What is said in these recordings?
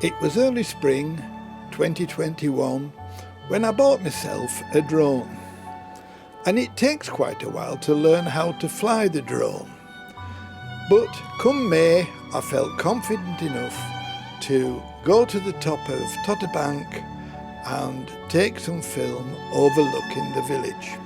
It was early spring 2021 when I bought myself a drone, and it takes quite a while to learn how to fly the drone. But come May, I felt confident enough to go to the top of Totterbank and take some film overlooking the village.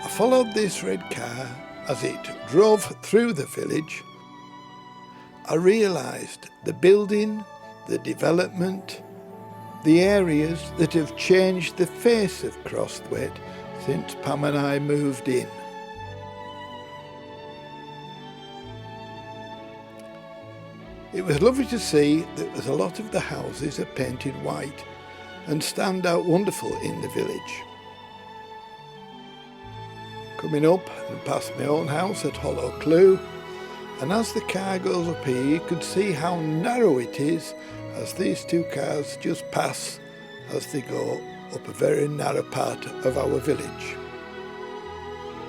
I followed this red car as it drove through the village. I realised the building, the development, the areas that have changed the face of Crosthwaite since Pam and I moved in. It was lovely to see that a lot of the houses are painted white and stand out wonderful in the village. Coming up and past my own house at Hollow Clew, and as the car goes up here you could see how narrow it is as these two cars just pass as they go up a very narrow part of our village.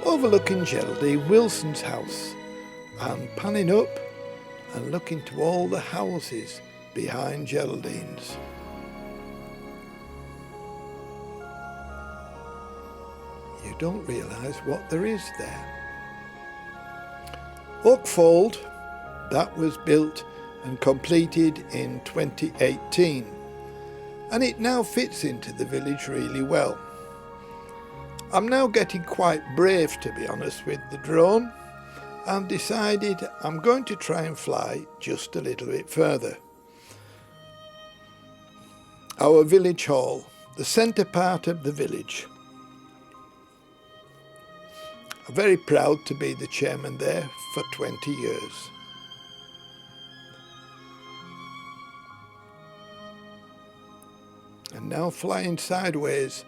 Overlooking Geraldine Wilson's house and panning up and looking to all the houses behind Geraldine's. You don't realise what there is there. Oakfold, that was built and completed in 2018, and it now fits into the village really well. I'm now getting quite brave, to be honest, with the drone, and decided I'm going to try and fly just a little bit further. Our village hall, the centre part of the village. I'm very proud to be the chairman there for 20 years. And now flying sideways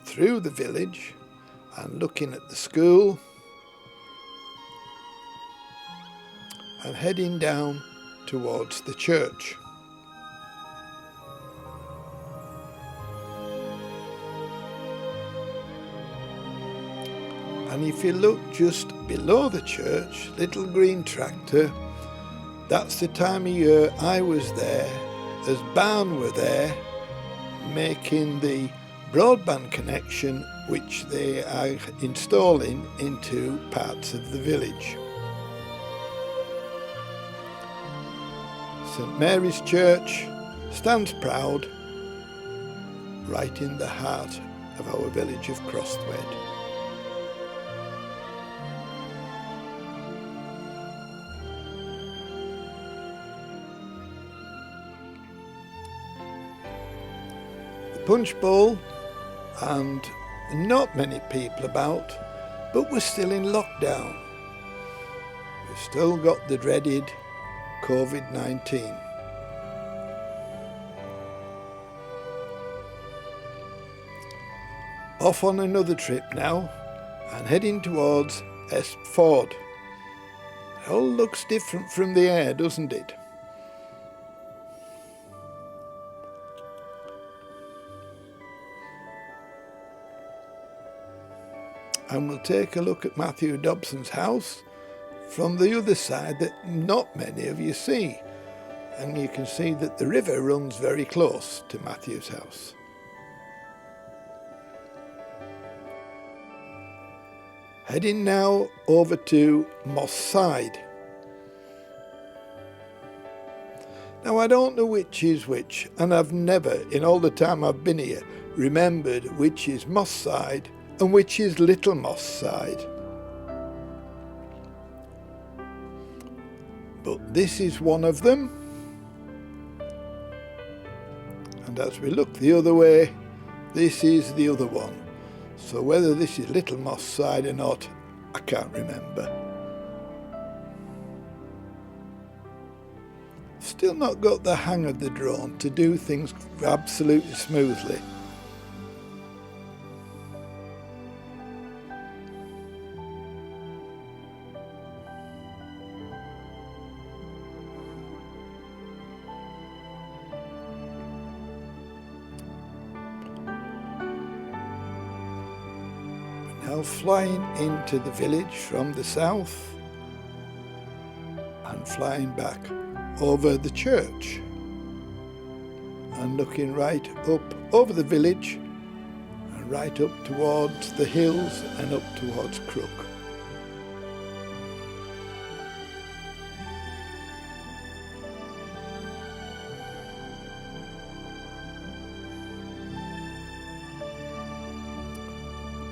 through the village and looking at the school and heading down towards the church. And if you look just below the church, little green tractor, that's the time of year I was there, as Barn were there, making the broadband connection which they are installing into parts of the village. St Mary's Church stands proud right in the heart of our village of Crosthwaite. Punch bowl, and not many people about, but we're still in lockdown. We've still got the dreaded COVID-19. Off on another trip now and heading towards Ford. It all looks different from the air, doesn't it? And we'll take a look at Matthew Dobson's house from the other side that not many of you see. And you can see that the river runs very close to Matthew's house. Heading now over to Moss Side. Now I don't know which is which, and I've never, in all the time I've been here, remembered which is Moss Side and which is Little Moss Side. But this is one of them, and as we look the other way, this is the other one. So whether this is Little Moss Side or not, I can't remember. Still not got the hang of the drone to do things absolutely smoothly. Now flying into the village from the south and flying back over the church. and looking right up over the village and right up towards the hills and up towards Crook.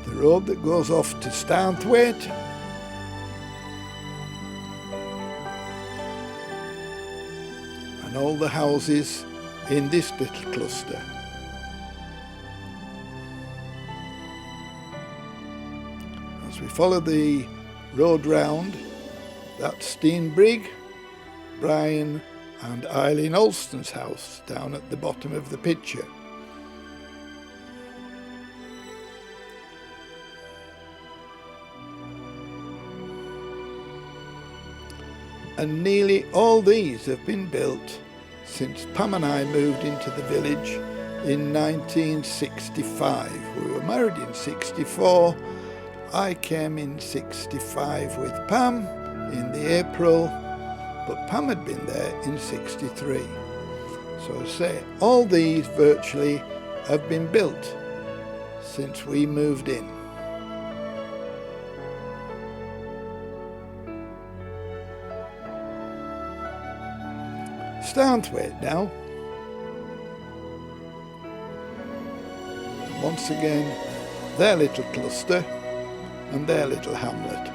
The road that goes off to Crosthwaite, and all the houses in this little cluster. As we follow the road round, that's Steenbrigg, Brian and Eileen Alston's house down at the bottom of the picture. And nearly all these have been built since Pam and I moved into the village in 1965. We were married in 64. I came in 65 with Pam in the April, but Pam had been there in 63. So I say all these virtually have been built since we moved in. Crosthwaite now. And once again, their little cluster and their little hamlet.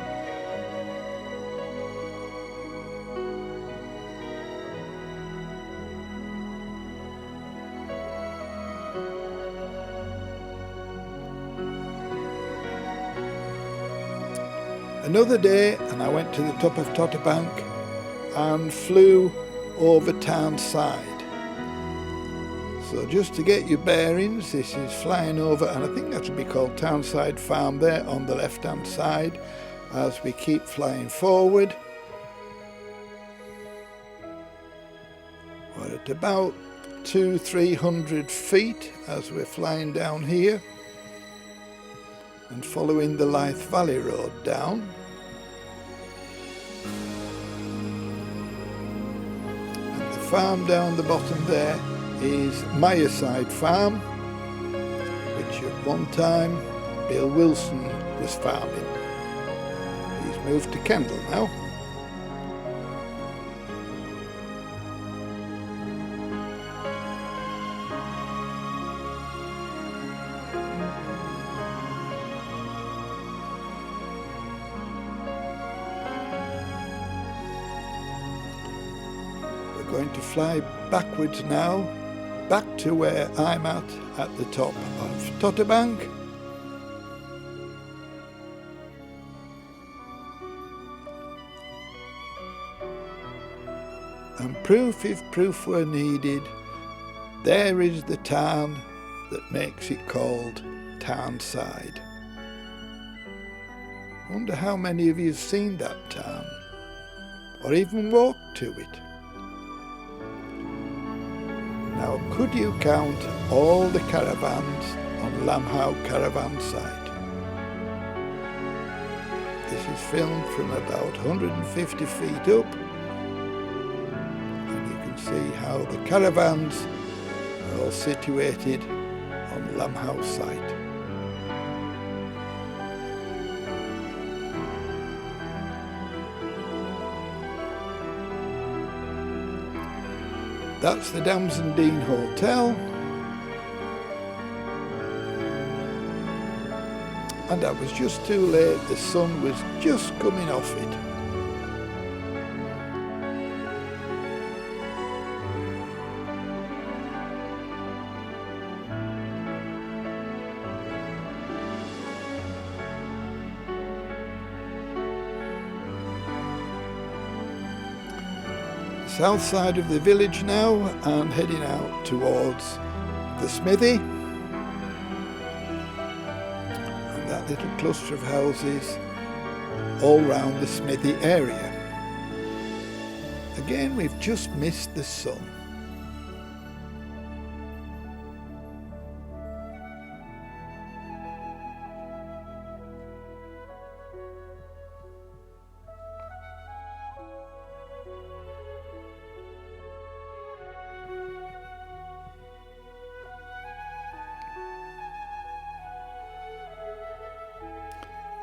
Another day, and I went to the top of Totterbank and flew over Townside. So just to get your bearings, this is flying over, and I think that will be called Townside Farm there on the left hand side as we keep flying forward. We're at about 200-300 feet as we're flying down here and following the Lyth Valley road down. Farm down the bottom there is Myerside Farm, which at one time Bill Wilson was farming. He's moved to Kendal now. Going to fly backwards now, back to where I'm at the top of Totterbank. And proof if proof were needed, there is the town that makes it called Townside. Wonder how many of you have seen that town, or even walked to it. Now, could you count all the caravans on Lamhow caravan site? This is filmed from about 150 feet up, and you can see how the caravans are all situated on Lamhow site. That's the Damson Dean Hotel, and I was just too late, the sun was just coming off it. South side of the village now and heading out towards the smithy, and that little cluster of houses all round the smithy area. Again, we've just missed the sun.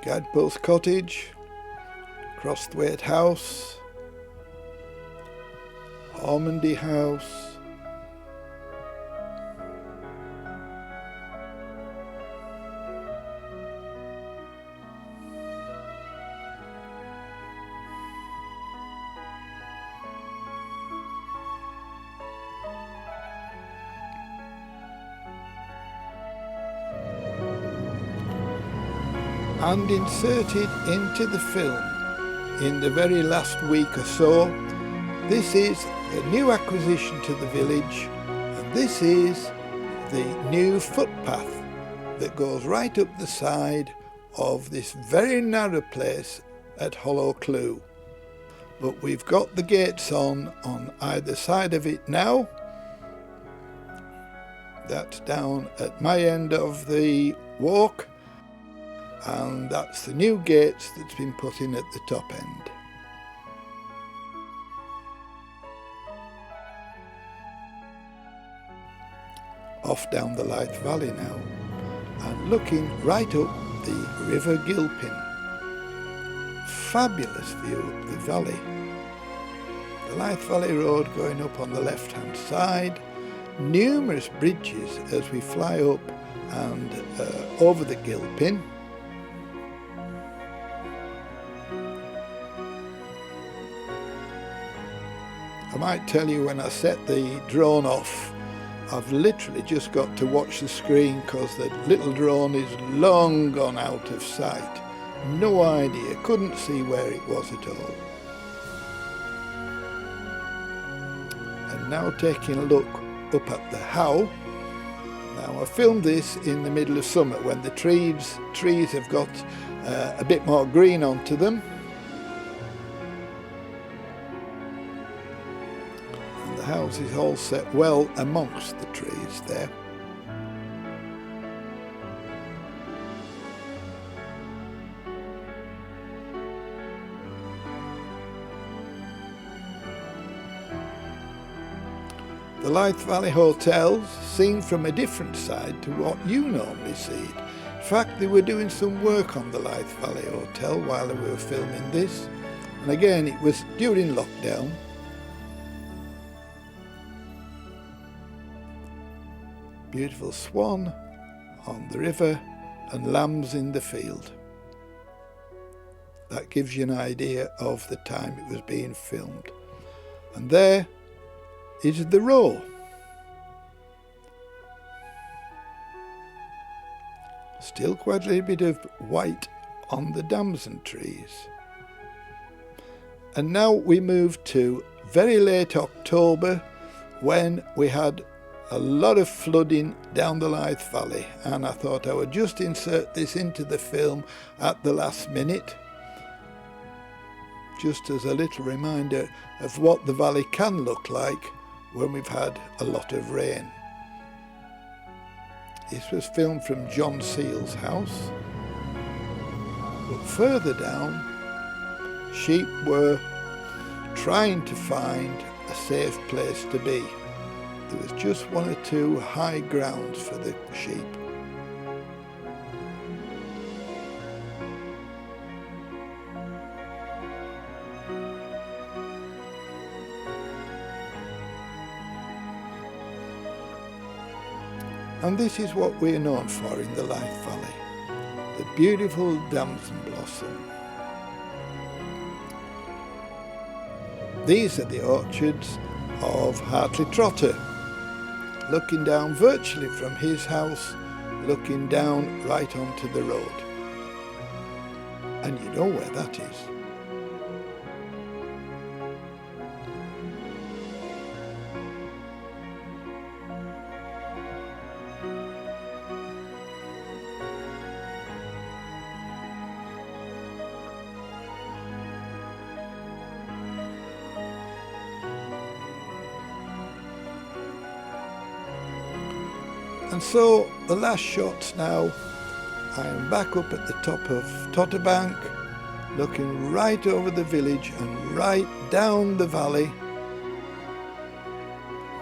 Guidepost Cottage, Crosthwaite House, Ormondy House, and inserted into the film in the very last week or so, this is the new acquisition to the village, and this is the new footpath that goes right up the side of this very narrow place at Hollow Clew. But we've got the gates on either side of it now. That's down at my end of the walk, and that's the new gates that's been put in at the top end. Off down the Lyth Valley now, and looking right up the River Gilpin. Fabulous view up the valley. The Lyth Valley Road going up on the left hand side, numerous bridges as we fly up and over the Gilpin. I might tell you, when I set the drone off, I've literally just got to watch the screen because the little drone is long gone out of sight. No idea, couldn't see where it was at all. And now taking a look up at the How. Now I filmed this in the middle of summer when the trees have got a bit more green onto them. The house is all set well amongst the trees there. The Lyth Valley Hotel, seen from a different side to what you normally see it. In fact, they were doing some work on the Lyth Valley Hotel while we were filming this, and again it was during lockdown. Beautiful swan on the river and lambs in the field. That gives you an idea of the time it was being filmed. And there is the row. Still quite a little bit of white on the damson trees. And now we move to very late October, when we had a lot of flooding down the Lyth Valley, and I thought I would just insert this into the film at the last minute, just as a little reminder of what the valley can look like when we've had a lot of rain. This was filmed from John Seal's house, but further down, sheep were trying to find a safe place to be. There was just one or two high grounds for the sheep. And this is what we're known for in the Lyth Valley, the beautiful damson blossom. These are the orchards of Hartley Trotter, looking down virtually from his house, looking down right onto the road. And you know where that is. And so the last shots now, I am back up at the top of Totterbank, looking right over the village and right down the valley,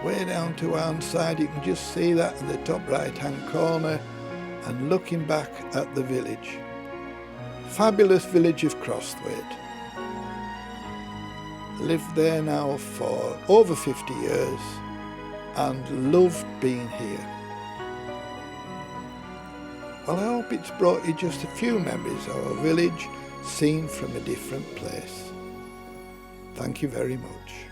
way down to Arnside. You can just see that in the top right hand corner, and looking back at the village. fabulous village of Crosthwaite. Lived there now for over 50 years and loved being here. Well, I hope it's brought you just a few memories of our village seen from a different place. Thank you very much.